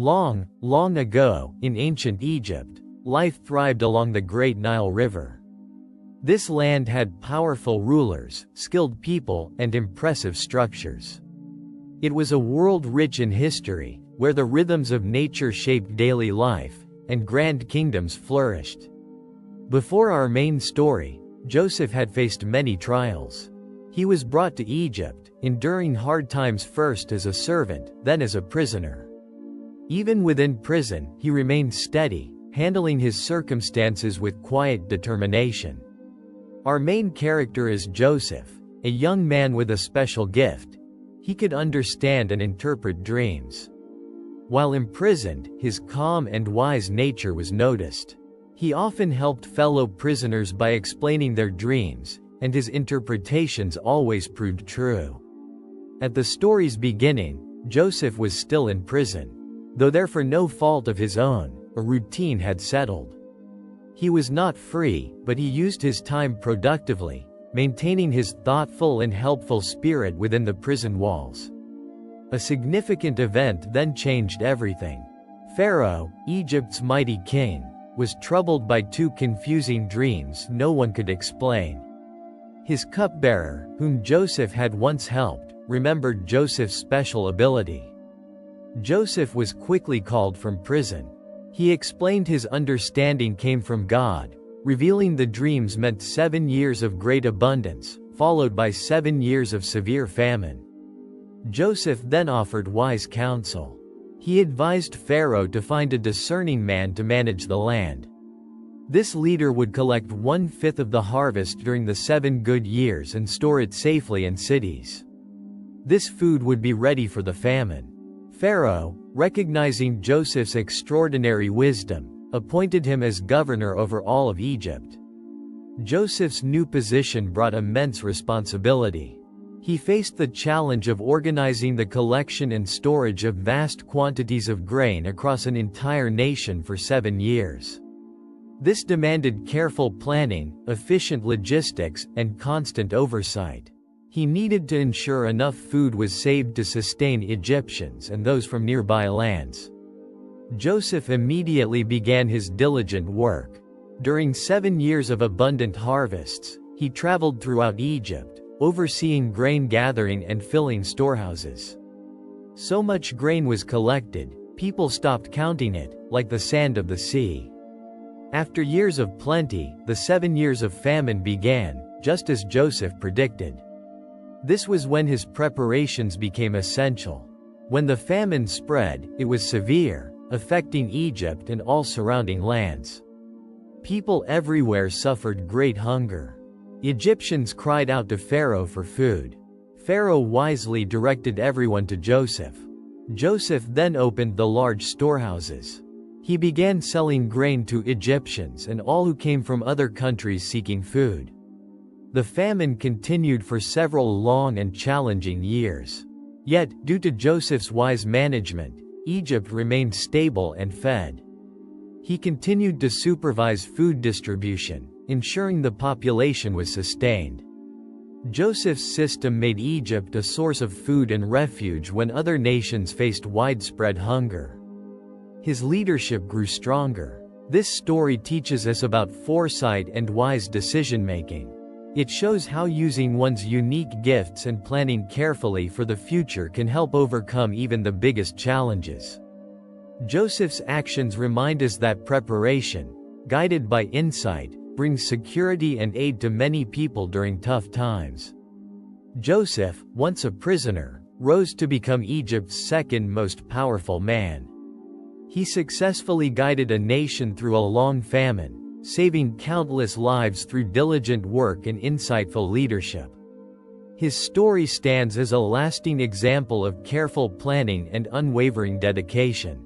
Long, long ago, in ancient Egypt, life thrived along the Great Nile River. This land had powerful rulers, skilled people, and impressive structures. It was a world rich in history, where the rhythms of nature shaped daily life, and grand kingdoms flourished. Before our main story, Joseph had faced many trials. He was brought to Egypt, enduring hard times first as a servant, then as a prisoner. Even within prison, he remained steady, handling his circumstances with quiet determination. Our main character is Joseph, a young man with a special gift. He could understand and interpret dreams. While imprisoned, his calm and wise nature was noticed. He often helped fellow prisoners by explaining their dreams, and his interpretations always proved true. At the story's beginning, Joseph was still in prison. Though there for no fault of his own, a routine had settled. He was not free, but he used his time productively, maintaining his thoughtful and helpful spirit within the prison walls. A significant event then changed everything. Pharaoh, Egypt's mighty king, was troubled by two confusing dreams no one could explain. His cupbearer, whom Joseph had once helped, remembered Joseph's special ability. Joseph was quickly called from prison. He explained his understanding came from God, revealing the dreams meant 7 years of great abundance, followed by 7 years of severe famine. Joseph then offered wise counsel. He advised Pharaoh to find a discerning man to manage the land. This leader would collect 1/5 of the harvest during the 7 good years and store it safely in cities. This food would be ready for the famine. Pharaoh, recognizing Joseph's extraordinary wisdom, appointed him as governor over all of Egypt. Joseph's new position brought immense responsibility. He faced the challenge of organizing the collection and storage of vast quantities of grain across an entire nation for 7 years. This demanded careful planning, efficient logistics, and constant oversight. He needed to ensure enough food was saved to sustain Egyptians and those from nearby lands. Joseph immediately began his diligent work. During 7 years of abundant harvests, he traveled throughout Egypt, overseeing grain gathering and filling storehouses. So much grain was collected, people stopped counting it, like the sand of the sea. After years of plenty, the 7 years of famine began, just as Joseph predicted. This was when his preparations became essential. When the famine spread, it was severe, affecting Egypt and all surrounding lands. People everywhere suffered great hunger. Egyptians cried out to Pharaoh for food. Pharaoh wisely directed everyone to Joseph. Joseph then opened the large storehouses. He began selling grain to Egyptians and all who came from other countries seeking food. The famine continued for several long and challenging years. Yet, due to Joseph's wise management, Egypt remained stable and fed. He continued to supervise food distribution, ensuring the population was sustained. Joseph's system made Egypt a source of food and refuge when other nations faced widespread hunger. His leadership grew stronger. This story teaches us about foresight and wise decision-making. It shows how using one's unique gifts and planning carefully for the future can help overcome even the biggest challenges. Joseph's actions remind us that preparation, guided by insight, brings security and aid to many people during tough times. Joseph, once a prisoner, rose to become Egypt's second most powerful man. He successfully guided a nation through a long famine, saving countless lives through diligent work and insightful leadership. His story stands as a lasting example of careful planning and unwavering dedication.